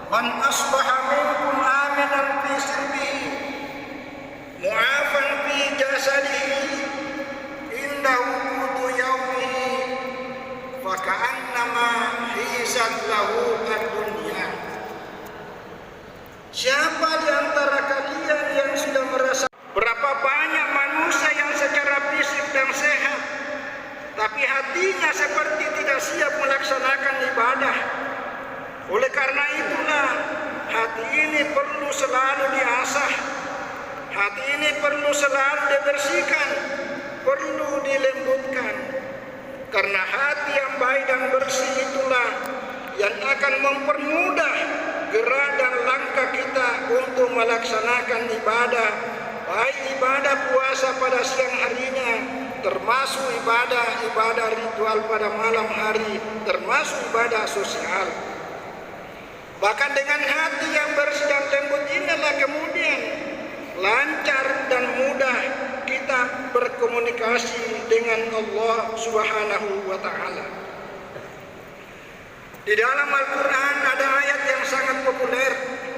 Man asbaha minkum aminan fi sirbihi mu'afan fi jasadihi indahu qutu yaumihi faka'annama hizat lahu ad-dunya. Siapa di antara kalian yang sudah merasa berapa banyak manusia yang secara fisik dan sehat, tapi hatinya seperti tidak siap melaksanakan ibadah. Oleh karena itulah hati ini perlu selalu diasah, hati ini perlu selalu dibersihkan, perlu dilembutkan. Karena hati yang baik dan bersih itulah yang akan mempermudah gerak dan langkah kita untuk melaksanakan ibadah, baik ibadah puasa pada siang harinya, termasuk ibadah ritual pada malam hari, termasuk ibadah sosial. Bahkan dengan hati yang bersih dan lembut inilah kemudian lancar dan mudah kita berkomunikasi dengan Allah Subhanahu wa Ta'ala. Di dalam Al-Quran ada ayat yang sangat populer,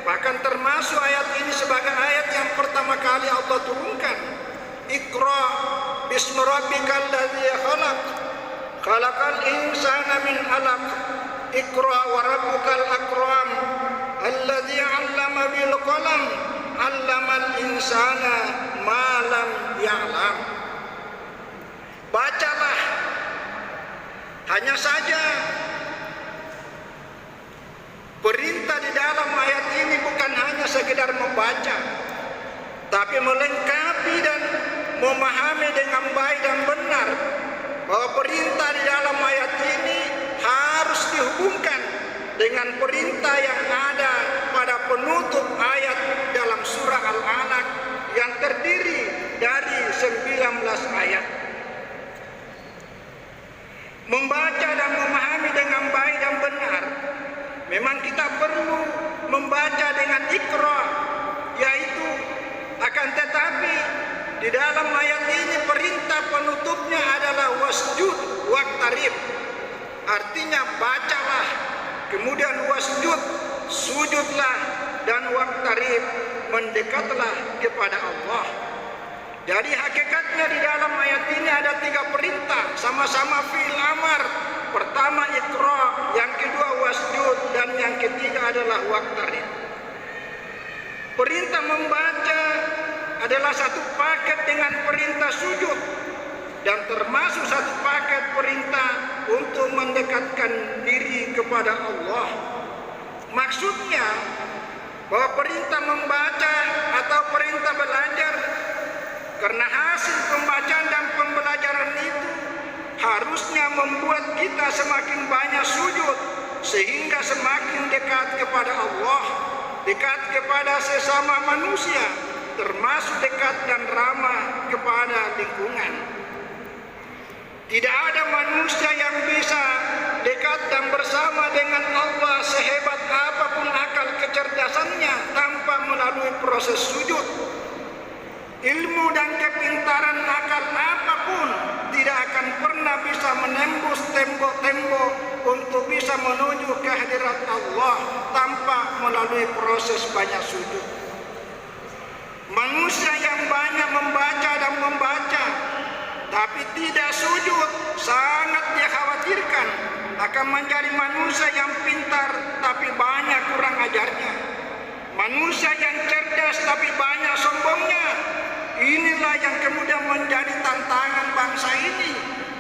bahkan termasuk ayat ini sebagai ayat yang pertama kali Allah turunkan. Iqra bismi rabbikal ladzi khalaq, khalaqal insana min 'alaq, Iqra wa rabbukal akram, alladzi 'allama bil qalam, 'allamal insana ma lam ya'lam. Bacalah. Hanya saja perintah di dalam ayat ini bukan hanya sekedar membaca, tapi melengkapi dan memahami dengan baik dan benar bahwa perintah di dalam ayat ini harus dihubungkan dengan perintah yang ada pada penutup ayat dalam surah Al-Alaq yang terdiri dari 19 ayat. Membaca dan memahami dengan baik dan benar, memang kita perlu membaca dengan Iqra, yaitu akan tetapi di dalam ayat ini perintah penutupnya adalah wasjud waqtarib. Artinya bacalah, kemudian wasjud, sujudlah, dan waqtarib, mendekatlah kepada Allah. Jadi hakikatnya di dalam ayat ini ada 3 perintah, sama-sama fi'il amar. Pertama Iqra, yang kedua wasjud, dan yang ketiga adalah waqtarib. Perintah membaca adalah satu paket dengan perintah sujud, dan termasuk satu paket perintah untuk mendekatkan diri kepada Allah. Maksudnya bahwa perintah membaca atau perintah belajar, karena hasil pembacaan dan pembelajaran itu harusnya membuat kita semakin banyak sujud, sehingga semakin dekat kepada Allah, dekat kepada sesama manusia, termasuk dekat dan ramah kepada lingkungan. Tidak ada manusia yang bisa dekat dan bersama dengan Allah sehebat apapun akal kecerdasannya tanpa melalui proses sujud. Ilmu dan kepintaran akal apapun tidak akan pernah bisa menembus tembok-tembok untuk bisa menuju kehadirat Allah tanpa melalui proses banyak sujud. Manusia yang banyak membaca dan membaca tapi tidak sujud sangat dikhawatirkan akan menjadi manusia yang pintar tapi banyak kurang ajarnya, manusia yang cerdas tapi banyak sombongnya. Inilah yang kemudian menjadi tantangan bangsa ini,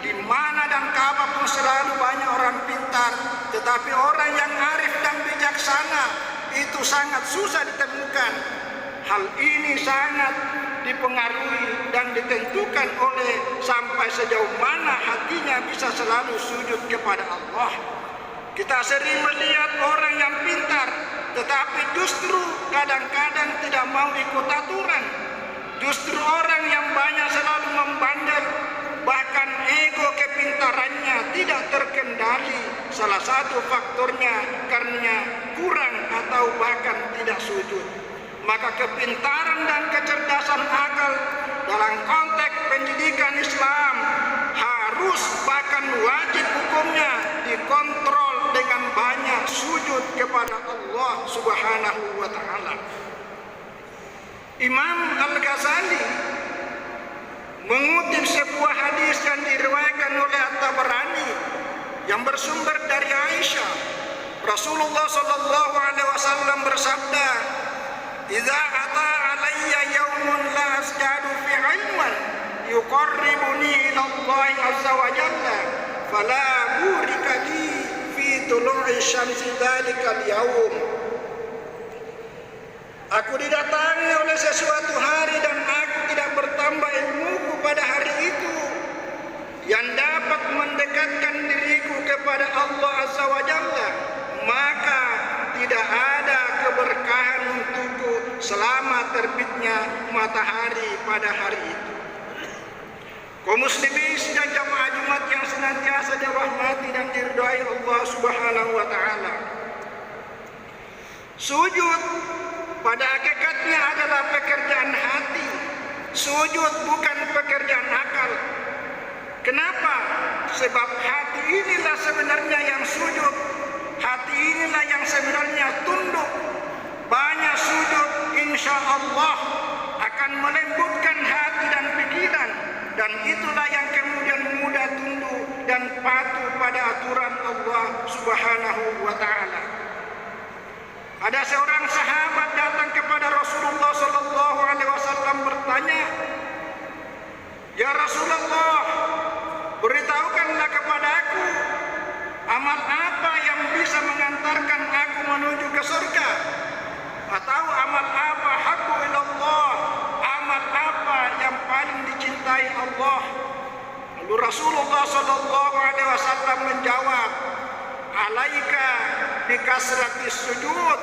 di mana dan kapanpun selalu banyak orang pintar, tetapi orang yang arif dan bijaksana itu sangat susah ditemukan. Hal ini sangat dipengaruhi dan ditentukan oleh sampai sejauh mana hatinya bisa selalu sujud kepada Allah. Kita sering melihat orang yang pintar, tetapi justru kadang-kadang tidak mau ikut aturan. Justru orang yang banyak selalu membandel, bahkan ego kepintarannya tidak terkendali. Salah satu faktornya karena kurang atau bahkan tidak sujud. Maka kepintaran dan kecerdasan akal dalam konteks pendidikan Islam harus bahkan wajib hukumnya dikontrol dengan banyak sujud kepada Allah Subhanahu wa taala. Imam Al-Ghazali mengutip sebuah hadis yang diriwayatkan oleh At-Tabarani yang bersumber dari Aisyah. Rasulullah sallallahu alaihi wasallam bersabda, "Idza ata alayya yaumun la asjadu fi 'ilman yuqarribuni ila Allah azza wa jalla fala burika li fi tulu'i syamsi dzalikal yaum." Aku didatangi oleh sesuatu hari dan aku tidak bertambah ilmuku pada hari itu yang dapat mendekatkan diriku kepada Allah azza wa jalla, maka tidak ada keberkahan untukku selama terbitnya matahari pada hari itu. Kaum muslimin dan jamaah Jumat yang senantiasa dirahmati dan diridhai Allah Subhanahu wa taala. Sujud pada hakikatnya adalah pekerjaan hati. Sujud bukan pekerjaan akal. Kenapa? Sebab hati inilah sebenarnya yang sujud. Hati inilah yang sebenarnya tunduk. Banyak sujud insya Allah akan melembutkan hati dan pikiran, dan itulah yang kemudian mudah tunduk dan patuh pada aturan Allah Subhanahu wa taala. Ada seorang sahabat datang kepada Rasulullah sallallahu alaihi wasallam bertanya, "Ya Rasulullah, beritahukanlah kepadaku amal apa yang bisa mengantarkan aku menuju ke surga? Atau amal apa habbu ilallah? Amal apa yang paling dicintai Allah?" Lalu Rasulullah sallallahu alaihi wasallam menjawab, "Alaika bikasratis sujud."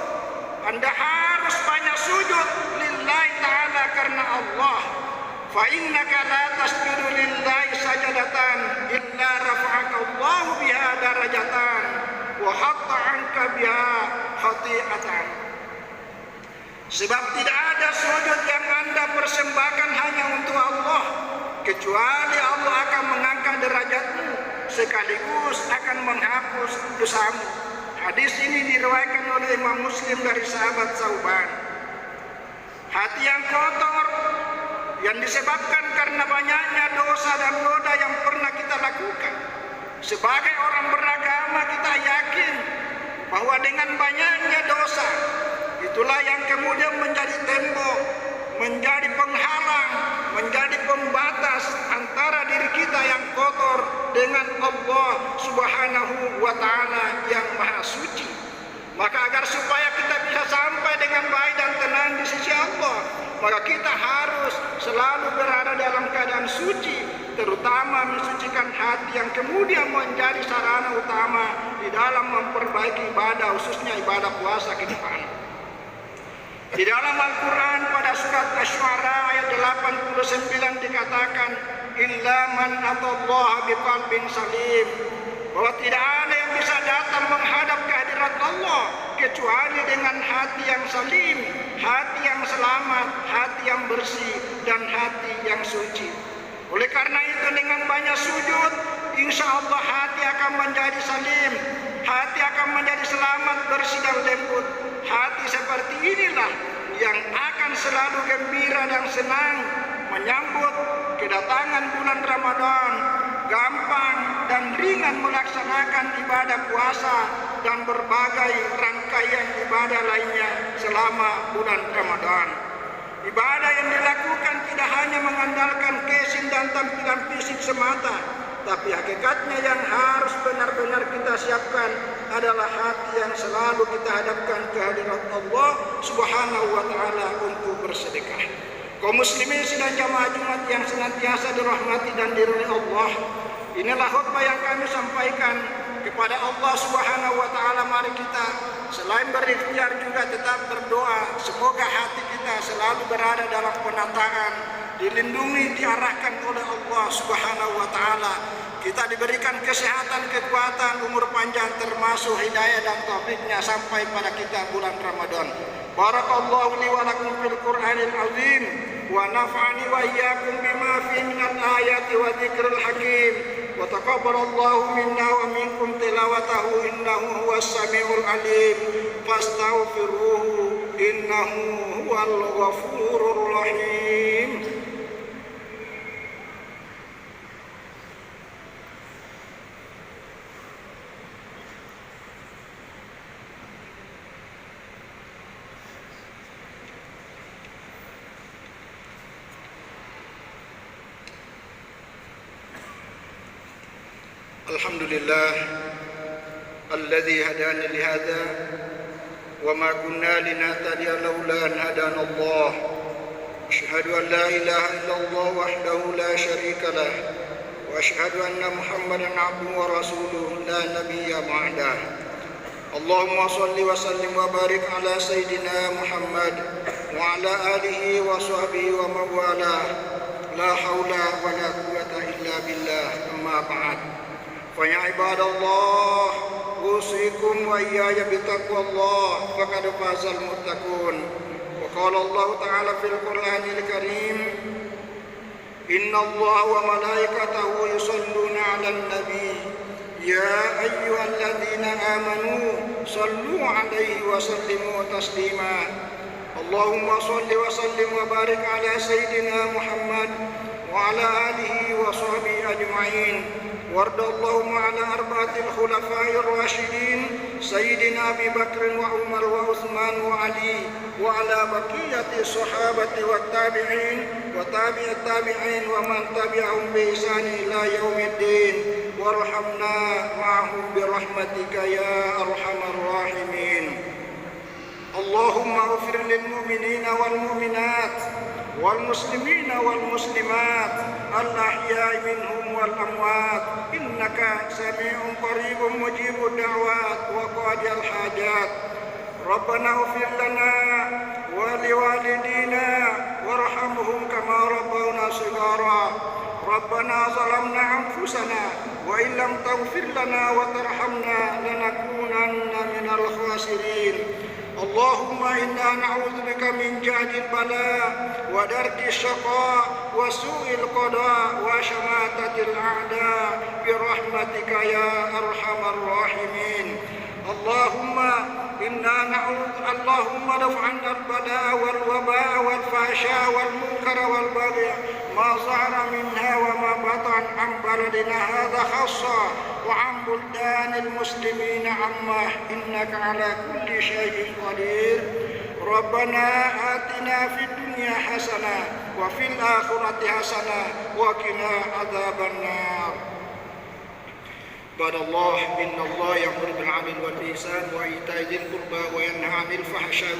Anda harus banyak sujud lillahi ta'ala karena Allah. Fa innaka la tasjudu lillahi sajadatan illa rafa'aka Allahu biha darajatan wa hatta 'anka biha khati'atan. Sebab tidak ada sujud yang Anda persembahkan hanya untuk Allah, kecuali Allah akan mengangkat derajatmu sekaligus akan menghapus dosamu. Hadis ini diriwayatkan oleh Imam Muslim dari sahabat Sauban. Hati yang kotor yang disebabkan karena banyaknya dosa dan noda yang pernah kita lakukan. Sebagai orang beragama kita yakin bahwa dengan banyaknya dosa itulah yang kemudian menjadi tembok, menjadi penghalang, menjadi pembatas antara diri kita yang kotor dengan Allah Subhanahu wa taala yang maha suci. Maka agar supaya kita bisa sampai dengan baik dan tenang di sisi Allah, maka kita harus selalu berada dalam keadaan suci, terutama mensucikan hati yang kemudian menjadi sarana utama di dalam memperbaiki ibadah, khususnya ibadah puasa ke depan. Di dalam Al-Quran pada surat Asy-Syu'ara ayat 89 dikatakan, "Illa man atallaha biqalbin salim." Bahwa tidak ada yang bisa datang menghadap kehadirat Allah kecuali dengan hati yang salim, hati yang selamat, hati yang bersih, dan hati yang suci. Oleh karena itu dengan banyak sujud, insya Allah hati akan menjadi salim, hati akan menjadi selamat, bersih dan lembut. Hati seperti inilah yang akan selalu gembira dan senang menyambut kedatangan bulan Ramadan, gampang dan ringan melaksanakan ibadah puasa dan berbagai rangkaian ibadah lainnya selama bulan Ramadan. Ibadah yang dilakukan tidak hanya mengandalkan kesin dan tampilan fisik semata, tapi hakikatnya yang harus benar-benar kita siapkan adalah hati yang selalu kita hadapkan ke hadirat Allah Subhanahu wa taala untuk bersedekah. Kaum muslimin dan jamaah Jumat yang senantiasa dirahmati dan diridhai Allah, inilah khutbah yang kami sampaikan kepada Allah Subhanahu wa taala. Mari kita selain berikhtiar juga tetap berdoa semoga hati kita selalu berada dalam penataan, dilindungi, diarahkan oleh Allah Subhanahu wa taala. Kita diberikan kesehatan, kekuatan, umur panjang, termasuk hidayah dan taufiknya sampai pada kita bulan Ramadan. Barakallahu li wa lakum fil Qur'anil azim wa nafa'ani wa iyyakum bima fihi minal ayati wa dzikril hakim. وتقبل الله منا ومنكم تلاوته إنه هو السميع العليم فاستغفروه إنه هو الغفور الرحيم. الحمد لله الذي هدانا لهذا وما كنا لنهتدي لولا أن هدانا الله. أشهد أن لا إله إلا الله وحده لا شريك له وأشهد أن محمدا عبده ورسوله لا نبي بعده. اللهم صل وسلم وبارك على سيدنا محمد وعلى آله وصحبه ومن والاه. لا حول ولا قوة إلا بالله. أما بعد فيا عباد الله أوصيكم وإياي بتقوى الله فقد فاز المتقون. وقال الله تعالى في القرآن الكريم إن الله وملائكته يصلون على النبي يا أيها الذين آمنوا صلوا عليه وسلموا تسليما. اللهم صل وسلم وبارك على سيدنا محمد وعلى آله وصحبه أجمعين. وارض اللهم على أربعة الخلفاء الراشدين سيدنا أبي بكر وعمر وعثمان وعلي وعلى بقية الصحابة والتابعين وتابع التابعين ومن تبعهم بإحسان إلى يوم الدين وارحمنا معهم برحمتك يا أرحم الراحمين. اللهم اغفر للمؤمنين والمؤمنات والمسلمين والمسلمات الأحياء منهم والأموات إنك سميع قريب مجيب الدعوات وقاضي الحاجات. ربنا اغفر لنا ولوالدينا وارحمهم كما ربونا صغارا. ربنا ظلمنا أنفسنا وإن لم تغفر لنا وترحمنا لنكونن من الخاسرين. اللهم إنا نعوذ بك من جهد البلاء ودرك الشقاء وسوء القضاء وشماتة الأعداء برحمتك يا أرحم الراحمين. اللهم ادفع عنا البلاء والوباء والفحشاء والمنكر والبغي ما ظهر منها وما بطن عن بلدنا هذا خاصة وعن بلدان المسلمين عامة إنك على كل شيء قدير. ربنا آتنا في الدنيا حسنة وفي الآخرة حسنة وقنا عذاب النار. عباد الله إن الله يأمر بالعدل والإحسان وإيتاء ذي القربى وينهى عن الفحشاء